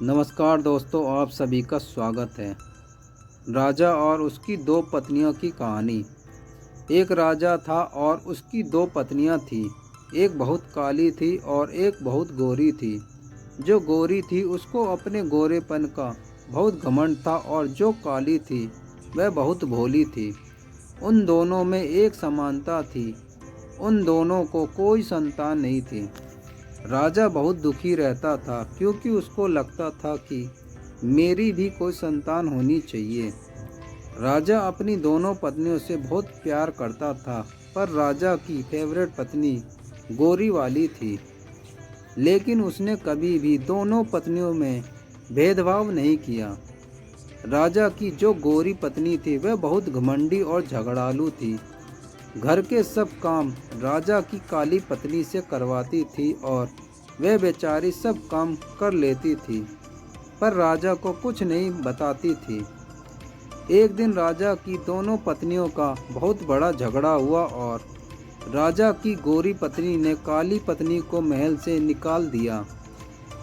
नमस्कार दोस्तों, आप सभी का स्वागत है। राजा और उसकी दो पत्नियों की कहानी। एक राजा था और उसकी दो पत्नियां थीं। एक बहुत काली थी और एक बहुत गोरी थी। जो गोरी थी उसको अपने गोरेपन का बहुत घमंड था और जो काली थी वह बहुत भोली थी। उन दोनों में एक समानता थी, उन दोनों को कोई संतान नहीं थी। राजा बहुत दुखी रहता था क्योंकि उसको लगता था कि मेरी भी कोई संतान होनी चाहिए। राजा अपनी दोनों पत्नियों से बहुत प्यार करता था, पर राजा की फेवरेट पत्नी गोरी वाली थी। लेकिन उसने कभी भी दोनों पत्नियों में भेदभाव नहीं किया। राजा की जो गोरी पत्नी थी वह बहुत घमंडी और झगड़ालू थी। घर के सब काम राजा की काली पत्नी से करवाती थी और वह बेचारी सब काम कर लेती थी, पर राजा को कुछ नहीं बताती थी। एक दिन राजा की दोनों पत्नियों का बहुत बड़ा झगड़ा हुआ और राजा की गोरी पत्नी ने काली पत्नी को महल से निकाल दिया।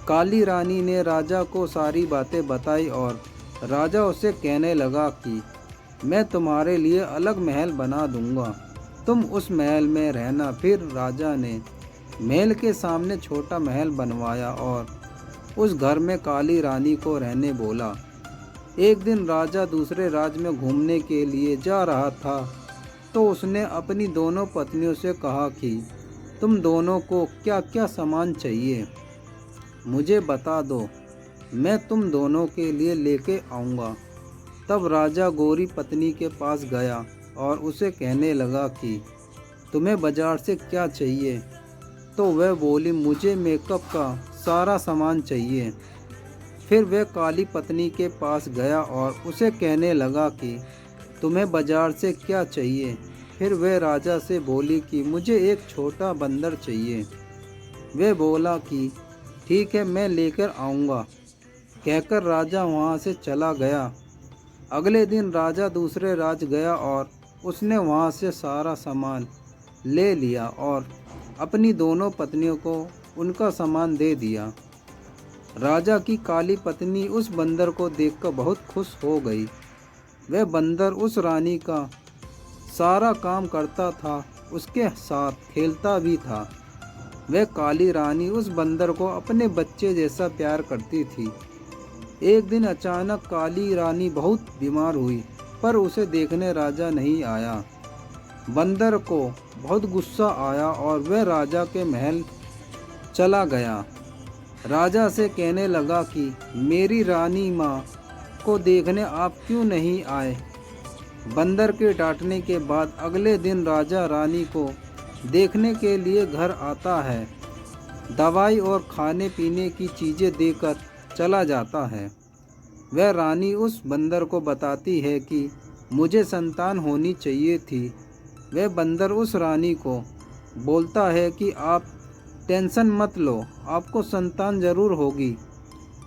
काली रानी ने राजा को सारी बातें बताई और राजा उसे कहने लगा कि मैं तुम्हारे लिए अलग महल बना दूंगा, तुम उस महल में रहना। फिर राजा ने महल के सामने छोटा महल बनवाया और उस घर में काली रानी को रहने बोला। एक दिन राजा दूसरे राज्य में घूमने के लिए जा रहा था, तो उसने अपनी दोनों पत्नियों से कहा कि तुम दोनों को क्या क्या सामान चाहिए, मुझे बता दो, मैं तुम दोनों के लिए लेके आऊँगा। तब राजा गोरी पत्नी के पास गया और उसे कहने लगा कि तुम्हें बाजार से क्या चाहिए। तो वह बोली, मुझे मेकअप का सारा सामान चाहिए। फिर वह काली पत्नी के पास गया और उसे कहने लगा कि तुम्हें बाजार से क्या चाहिए। फिर वह राजा से बोली कि मुझे एक छोटा बंदर चाहिए। वह बोला कि ठीक है, मैं लेकर आऊँगा। कहकर राजा वहाँ से चला गया। अगले दिन राजा दूसरे राज्य गया और उसने वहाँ से सारा सामान ले लिया और अपनी दोनों पत्नियों को उनका सामान दे दिया। राजा की काली पत्नी उस बंदर को देखकर बहुत खुश हो गई। वह बंदर उस रानी का सारा काम करता था, उसके साथ खेलता भी था। वह काली रानी उस बंदर को अपने बच्चे जैसा प्यार करती थी। एक दिन अचानक काली रानी बहुत बीमार हुई, पर उसे देखने राजा नहीं आया। बंदर को बहुत गुस्सा आया और वह राजा के महल चला गया। राजा से कहने लगा कि मेरी रानी माँ को देखने आप क्यों नहीं आए। बंदर के डांटने के बाद अगले दिन राजा रानी को देखने के लिए घर आता है। दवाई और खाने पीने की चीज़ें देकर चला जाता है। वह रानी उस बंदर को बताती है कि मुझे संतान होनी चाहिए थी। वह बंदर उस रानी को बोलता है कि आप टेंशन मत लो, आपको संतान जरूर होगी,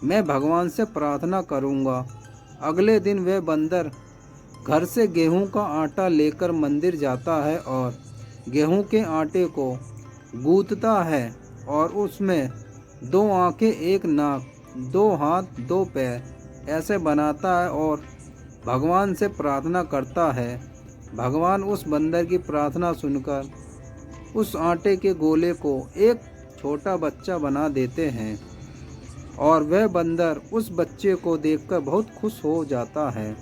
मैं भगवान से प्रार्थना करूंगा। अगले दिन वह बंदर घर से गेहूं का आटा लेकर मंदिर जाता है और गेहूं के आटे को गूंथता है और उसमें 2 आंखें, 1 नाक, 2 हाथ, 2 पैर ऐसे बनाता है और भगवान से प्रार्थना करता है। भगवान उस बंदर की प्रार्थना सुनकर उस आटे के गोले को एक छोटा बच्चा बना देते हैं और वह बंदर उस बच्चे को देखकर बहुत खुश हो जाता है।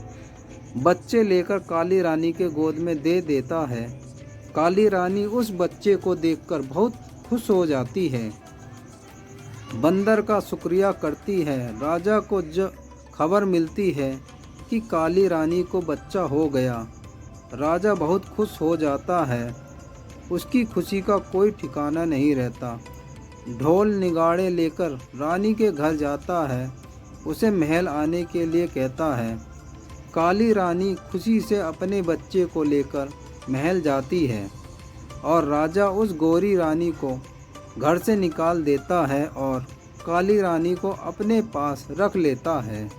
बच्चे लेकर काली रानी के गोद में दे देता है। काली रानी उस बच्चे को देखकर बहुत खुश हो जाती है, बंदर का शुक्रिया करती है। राजा को जब खबर मिलती है कि काली रानी को बच्चा हो गया, राजा बहुत खुश हो जाता है। उसकी खुशी का कोई ठिकाना नहीं रहता। ढोल निगाड़े लेकर रानी के घर जाता है, उसे महल आने के लिए कहता है। काली रानी खुशी से अपने बच्चे को लेकर महल जाती है और राजा उस गोरी रानी को घर से निकाल देता है और काली रानी को अपने पास रख लेता है।